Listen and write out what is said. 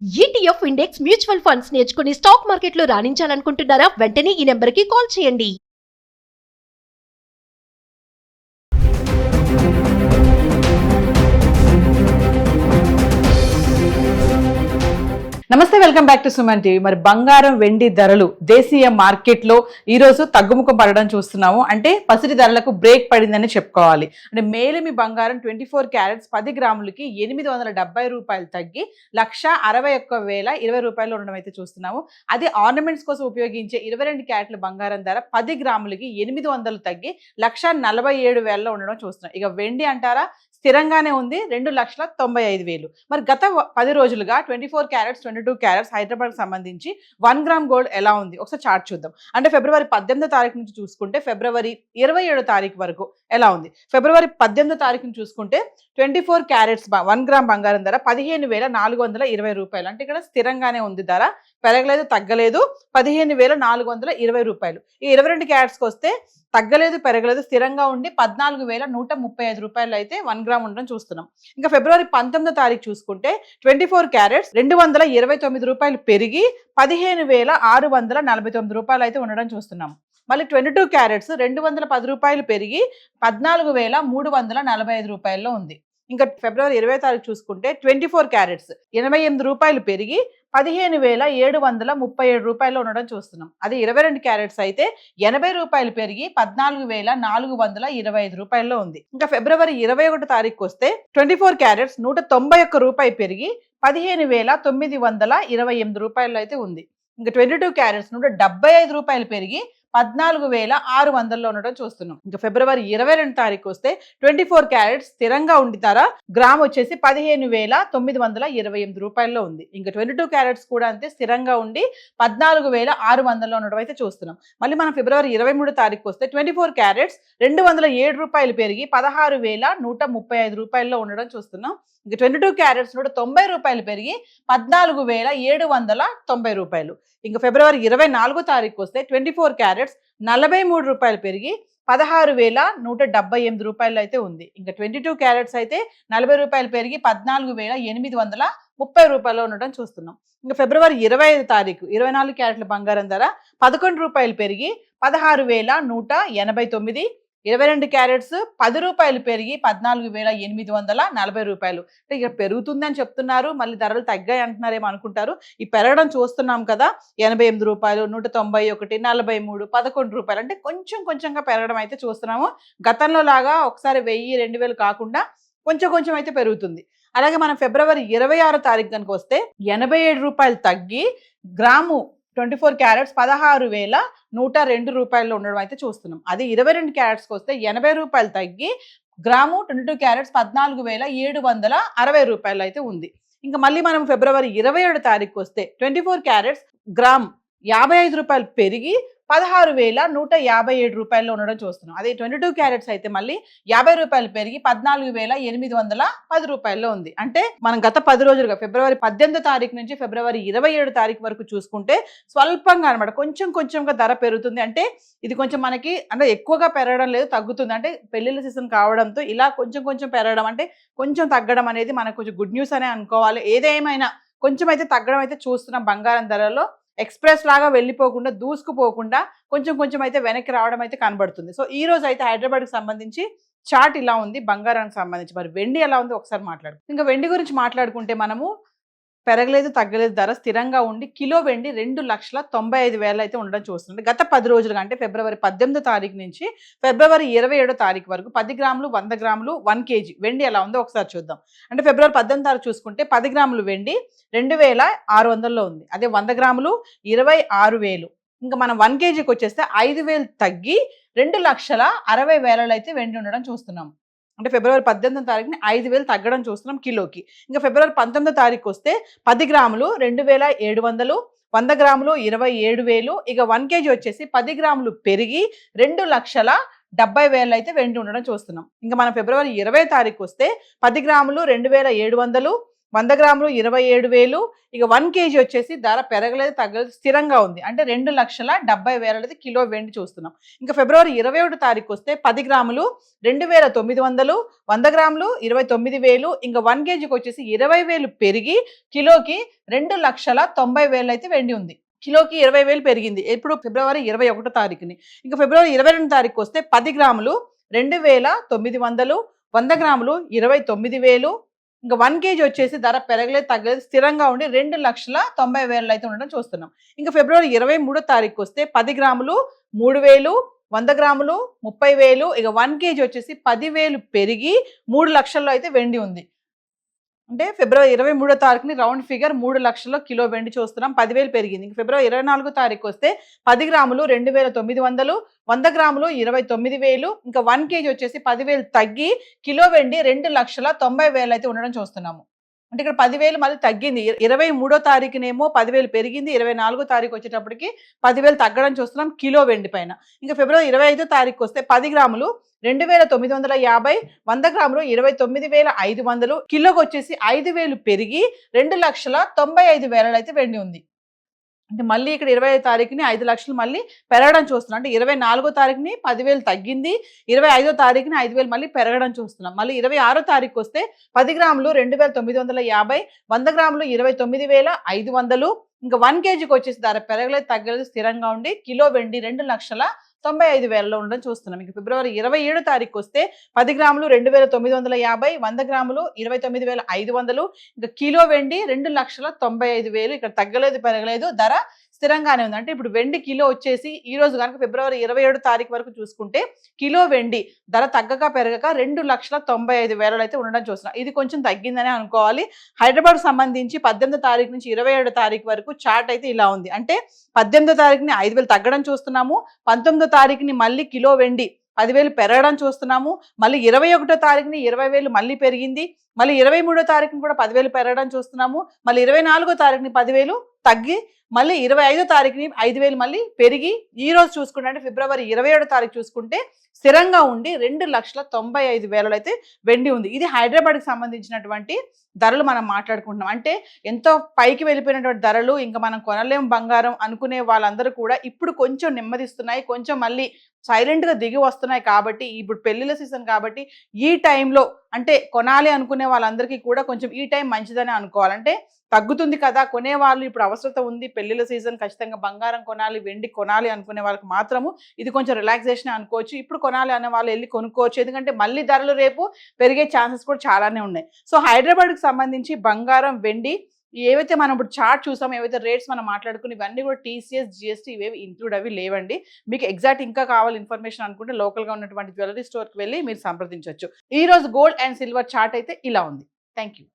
ETF index mutual funds నేర్చుకుని stock మార్కెట్లో రాణించాలనుకుంటున్నారా? వెంటనే ఈ నెంబర్కి కాల్ చేయండి. నమస్తే, welcome back to Suman TV. మరి బంగారం వెండి ధరలు దేశీయ మార్కెట్ లో ఈ రోజు తగ్గుముఖం పడడం చూస్తున్నాము. అంటే పసిడి ధరలకు బ్రేక్ పడిందని చెప్పుకోవాలి. అంటే మేలిమి బంగారం 24 క్యారెట్స్ 10 గ్రాములకి 870 రూపాయలు తగ్గి 1,61,020 రూపాయలు ఉండడం అయితే చూస్తున్నాము. అదే ఆర్నమెంట్స్ కోసం ఉపయోగించే 22 క్యారెట్ల బంగారం ధర 10 గ్రాములకి 800 తగ్గి 1,47,000 ఉండడం చూస్తున్నాం. ఇక వెండి అంటారా, స్థిరంగానే ఉంది, 2,95,000. మరి గత 10 రోజులుగా 24 క్యారెట్స్ 22 క్యారెట్స్ హైదరాబాద్కి సంబంధించి 1 గ్రామ్ గోల్డ్ ఎలా ఉంది ఒకసారి చార్ట్ చూద్దాం. అంటే ఫిబ్రవరి 18వ తారీఖు నుంచి చూసుకుంటే ఫిబ్రవరి 27వ తారీఖు వరకు ఎలా ఉంది. ఫిబ్రవరి 18వ తారీఖుని చూసుకుంటే 24 క్యారెట్స్ 1 గ్రామ్ బంగారం ధర 15,420 రూపాయలు. అంటే ఇక్కడ స్థిరంగానే ఉంది, ధర పెరగలేదు తగ్గలేదు, 15,420 రూపాయలు. ఈ 22 క్యారెట్స్కి వస్తే తగ్గలేదు పెరగలేదు, స్థిరంగా ఉండి 14,135 రూపాయలు అయితే 1 గ్రామ్ ఉండడం చూస్తున్నాం. ఇంకా ఫిబ్రవరి 19వ తారీఖు చూసుకుంటే 24 క్యారెట్స్ 229 రూపాయలు పెరిగి 15,649 రూపాయలు అయితే ఉండడం చూస్తున్నాం. మళ్ళీ 22 క్యారెట్స్ 210 రూపాయలు పెరిగి 14,345 రూపాయల్లో ఉంది. ఇంకా ఫిబ్రవరి 20వ తారీఖు చూసుకుంటే 24 క్యారెట్స్ 88 రూపాయలు పెరిగి 15,737 రూపాయలు ఉండడం చూస్తున్నాం. అదే 22 క్యారెట్స్ అయితే 80 రూపాయలు పెరిగి 14,425 రూపాయల్లో ఉంది. ఇంకా ఫిబ్రవరి 21వ తారీఖు వస్తే 24 క్యారెట్స్ 191 రూపాయలు పెరిగి 15,928 రూపాయలు అయితే ఉంది. ఇంకా 22 క్యారెట్స్ 175 రూపాయలు పెరిగి 14,600 ఉండడం చూస్తున్నాం. ఇంకా ఫిబ్రవరి 22 తారీఖు వస్తే 24 క్యారెట్స్ స్థిరంగా ఉండి ధర గ్రామ్ వచ్చేసి 15,928 రూపాయల్లో ఉంది. ఇంకా 22 క్యారెట్స్ కూడా అంతే స్థిరంగా ఉండి 14,600 ఉండడం అయితే చూస్తున్నాం. మళ్ళీ మనం ఫిబ్రవరి 23 తారీఖు వస్తే 24 క్యారెట్స్ 207 రూపాయలు పెరిగి 16,135 రూపాయల్లో ఉండడం చూస్తున్నాం. ఇంకా 22 క్యారెట్స్ 190 రూపాయలు పెరిగి 14,790 రూపాయలు. ఇంకా ఫిబ్రవరి 24వ తారీఖు వస్తే 24 క్యారెట్స్ 43 రూపాయలు పెరిగి 16,178 రూపాయలు అయితే ఉంది. ఇంకా 22 క్యారెట్స్ అయితే 40 రూపాయలు పెరిగి 14,830 రూపాయలు ఉండడం చూస్తున్నాం. ఇంకా ఫిబ్రవరి 25వ తారీఖు 24 క్యారెట్ల బంగారం ధర 11 రూపాయలు పెరిగి 16,189. 22 క్యారెట్స్ 10 రూపాయలు పెరిగి 14,840 రూపాయలు. అంటే ఇక పెరుగుతుందని చెప్తున్నారు, మళ్ళీ ధరలు తగ్గాయి అంటున్నారేమో అనుకుంటారు. ఈ పెరగడం చూస్తున్నాం కదా, 88 రూపాయలు, 191, 43, 11 రూపాయలు. అంటే కొంచెంగా పెరగడం అయితే చూస్తున్నాము. గతంలో లాగా ఒకసారి 1000, 2,000 కాకుండా కొంచెం అయితే పెరుగుతుంది. అలాగే మనం ఫిబ్రవరి 26వ తారీఖు కనుక వస్తే 87 రూపాయలు తగ్గి గ్రాము 24 క్యారెట్స్ 16,102 రూపాయల్లో ఉండడం అయితే చూస్తున్నాం. అది 22 క్యారెట్స్కి వస్తే 80 రూపాయలు తగ్గి గ్రాము 22 క్యారెట్స్ 14,760 రూపాయలు అయితే ఉంది. ఇంకా మళ్ళీ మనం ఫిబ్రవరి 27వ తారీఖు వస్తే 24 క్యారెట్స్ గ్రామ్ 55 రూపాయలు పెరిగి 16,157 రూపాయల్లో ఉండడం చూస్తున్నాం. అదే 22 క్యారెట్స్ అయితే మళ్ళీ 50 రూపాయలు పెరిగి 14,810 రూపాయల్లో ఉంది. అంటే మనం గత 10 రోజులుగా ఫిబ్రవరి 18వ తారీఖు నుంచి ఫిబ్రవరి 27వ తారీఖు వరకు చూసుకుంటే స్వల్పంగా అనమాట కొంచెంగా ధర పెరుగుతుంది. అంటే ఇది కొంచెం మనకి అంటే ఎక్కువగా పెరగడం లేదు, తగ్గుతుంది. అంటే పెళ్లిళ్ళ సీజన్ కావడంతో ఇలా కొంచెం పెరగడం, అంటే కొంచెం తగ్గడం అనేది మనకు కొంచెం గుడ్ న్యూస్ అనే అనుకోవాలి. ఏదేమైనా కొంచెం అయితే తగ్గడం అయితే చూస్తున్నాం. బంగారం ధరలో ఎక్స్ప్రెస్ లాగా వెళ్ళిపోకుండా, దూసుకుపోకుండా కొంచెం అయితే వెనక్కి రావడం అయితే కనబడుతుంది. సో ఈ రోజు అయితే హైదరాబాద్కి సంబంధించి చార్ట్ ఇలా ఉంది బంగారానికి సంబంధించి. మరి వెండి ఎలా ఉంది ఒకసారి మాట్లాడుకుందాం. ఇంకా వెండి గురించి మాట్లాడుకుంటే మనము పెరగలేదు తగ్గలేదు, ధర స్థిరంగా ఉండి కిలో వెండి 2,95,000 అయితే ఉండడం చూస్తుంది. గత 10 రోజులుగా అంటే ఫిబ్రవరి 18వ తారీఖు నుంచి ఫిబ్రవరి 27వ తారీఖు వరకు 10 గ్రాములు 100 గ్రాములు 1 కేజీ వెండి ఎలా ఉందో ఒకసారి చూద్దాం. అంటే ఫిబ్రవరి 18వ తారీఖు చూసుకుంటే 10 గ్రాములు వెండి 2,600లో ఉంది. అదే 100 గ్రాములు 26,000. ఇంకా మనం 1 కేజీకి వచ్చేస్తే 5,000 తగ్గి 2,60,000 అయితే వెండి ఉండడం చూస్తున్నాం. అంటే ఫిబ్రవరి 18వ తారీఖుని 5,000 తగ్గడం చూస్తున్నాం కిలోకి. ఇంకా ఫిబ్రవరి 19వ తారీఖు వస్తే 10 గ్రాములు 2,700, 100 గ్రాములు 27,000. ఇక 1 కేజీ వచ్చేసి 10 గ్రాములు పెరిగి 2,70,000 అయితే వెండి ఉండడం చూస్తున్నాం. ఇంకా మనం ఫిబ్రవరి 20వ తారీఖు వస్తే 10 గ్రాములు 2,700, 100 గ్రాములు 27,000. ఇక 1 కేజీ వచ్చేసి ధర పెరగలేదు తగ్గలేదు స్థిరంగా ఉంది. అంటే 2,70,000 అయితే కిలో వెండి చూస్తున్నాం. ఇంకా ఫిబ్రవరి 21 తారీఖు వస్తే 10 గ్రాములు 2,900, 100 గ్రాములు 29,000. ఇంకా 1 కేజీకి వచ్చేసి 20,000 పెరిగి కిలోకి 2,90,000 అయితే వెండి ఉంది. కిలోకి 20,000 పెరిగింది. ఇప్పుడు ఫిబ్రవరి 21 తారీఖుని. ఇంకా ఫిబ్రవరి 22 తారీఖు వస్తే 10 గ్రాములు 2,900, 100 గ్రాములు 29,000. ఇంకా 1 కేజీ వచ్చేసి ధర పెరగలేదు తగ్గలేదు స్థిరంగా ఉండి 2,90,000 అయితే ఉండడం చూస్తున్నాం. ఇంకా ఫిబ్రవరి 23 తారీఖు వస్తే 10 గ్రాములు 3,000, 100 గ్రాములు 30,000. ఇక 1 కేజీ వచ్చేసి 10,000 పెరిగి 3 లక్షల్లో అయితే వెండి ఉంది. అంటే ఫిబ్రవరి 23 తారీఖుని రౌండ్ ఫిగర్ 3 లక్షల్లో కిలో వెండి చూస్తున్నాం. 10,000 పెరిగింది. ఇంక ఫిబ్రవరి 24 తారీఖు వస్తే 10 గ్రాములు 2,900, 100 గ్రాములు 29,000. ఇంకా 1 కేజీ వచ్చేసి 10,000 తగ్గి కిలో వెండి 2,90,000 అయితే ఉండడం చూస్తున్నాము. అంటే ఇక్కడ 10,000 మళ్ళీ తగ్గింది. 23 తారీఖునేమో 10,000 పెరిగింది. 24 తారీఖు వచ్చేటప్పటికి 10,000 తగ్గడం చూస్తున్నాం కిలో వెండి పైన. ఇంకా ఫిబ్రవరి 25 తారీఖు వస్తే 10 గ్రాములు 2,950, 100 గ్రాములు 29,500. కిలోకి వచ్చేసి 5,000 పెరిగి 2,95,000 అయితే వెండి ఉంది. అంటే మళ్ళీ ఇక్కడ 25 తారీఖుని 5 లక్షలు మళ్ళీ పెరగడం చూస్తున్నాం. అంటే 24 తారీఖుని 10,000 తగ్గింది. 25 తారీఖుని 5,000 మళ్ళీ పెరగడం చూస్తున్నాం. మళ్ళీ 26 తారీఖు వస్తే 10 గ్రాములు 2,950, 100 గ్రాములు 29,500. ఇంకా 1 కేజీకి వచ్చేసి ధర పెరగలేదు తగ్గలేదు స్థిరంగా ఉండి కిలో వెండి 2,95,000 ఉండడం చూస్తున్నాం. ఇంకా ఫిబ్రవరి 27 తారీఖు వస్తే 10 గ్రాములు 2,950, 100 గ్రాములు 29,500. ఇంకా కిలో వెండి 2,95,000. ఇక్కడ తగ్గలేదు పెరగలేదు ధర స్థిరంగానే ఉంది. అంటే ఇప్పుడు వెండి కిలో వచ్చేసి ఈ రోజు కనుక ఫిబ్రవరి 27 తారీఖు వరకు చూసుకుంటే కిలో వెండి ధర తగ్గక పెరగక 2,95,000 అయితే ఉండడం చూస్తున్నాం. ఇది కొంచెం తగ్గిందనే అనుకోవాలి. హైదరాబాద్ సంబంధించి 18 తారీఖు నుంచి 27 తారీఖు వరకు చార్ట్ అయితే ఇలా ఉంది. అంటే 18 తారీఖుని 5,000 తగ్గడం చూస్తున్నాము. 19 తారీఖుని మళ్ళీ కిలో వెండి 10,000 పెరగడం చూస్తున్నాము. మళ్ళీ 21 తారీఖుని 20,000 మళ్ళీ పెరిగింది. మళ్ళీ 23 తారీఖుని కూడా 10,000 పెరగడం చూస్తున్నాము. మళ్ళీ 24 తారీఖుని 10,000 తగ్గి మళ్ళీ 25 తారీఖుని 5,000 మళ్ళీ పెరిగి ఈ రోజు చూసుకుంటే అంటే ఫిబ్రవరి 27 తారీఖు చూసుకుంటే స్థిరంగా ఉండి 2,95,000 అయితే వెండి ఉంది. ఇది హైదరాబాద్కి సంబంధించినటువంటి ధరలు మనం మాట్లాడుకుంటున్నాం. అంటే ఎంతో పైకి వెళ్ళిపోయినటువంటి ధరలు ఇంకా మనం కొనలేం బంగారం అనుకునే వాళ్ళందరూ కూడా ఇప్పుడు కొంచెం నెమ్మదిస్తున్నాయి. కొంచెం మళ్ళీ సైలెంట్గా దిగి వస్తున్నాయి. కాబట్టి ఇప్పుడు పెళ్లిళ్ళ సీజన్ కాబట్టి ఈ టైంలో అంటే కొనాలి అనుకునే వాళ్ళందరికీ కూడా కొంచెం ఈ టైం మంచిదని అనుకోవాలంటే తగ్గుతుంది కదా కొనేవాళ్ళు ఇప్పుడు అవసరత ఉంది పెళ్లిళ్ళ సీజన్ ఖచ్చితంగా బంగారం కొనాలి వెండి కొనాలి అనుకునే వాళ్ళకి మాత్రము ఇది కొంచెం రిలాక్సేషన్ అనుకోవచ్చు. ఇప్పుడు కొనాలి అనే వాళ్ళు వెళ్ళి కొనుక్కోవచ్చు. ఎందుకంటే మళ్ళీ ధరలు రేపు పెరిగే ఛాన్సెస్ కూడా చాలానే ఉన్నాయి. సో హైదరాబాద్కి సంబంధించి బంగారం వెండి ఏవైతే మనం ఇప్పుడు చార్ట్ చూసాం ఏవైతే రేట్స్ మనం మాట్లాడుకుని ఇవన్నీ కూడా TCS GST ఇవేవి ఇంక్లూడ్ అవి లేవండి. మీకు ఎగ్జాక్ట్ ఇంకా కావాలి ఇన్ఫర్మేషన్ అనుకుంటే లోకల్గా ఉన్నటువంటి జ్యువెలరీ స్టోర్కి వెళ్ళి మీరు సంప్రదించవచ్చు. ఈ రోజు గోల్డ్ అండ్ సిల్వర్ చార్ట్ అయితే ఇలా ఉంది. Thank you.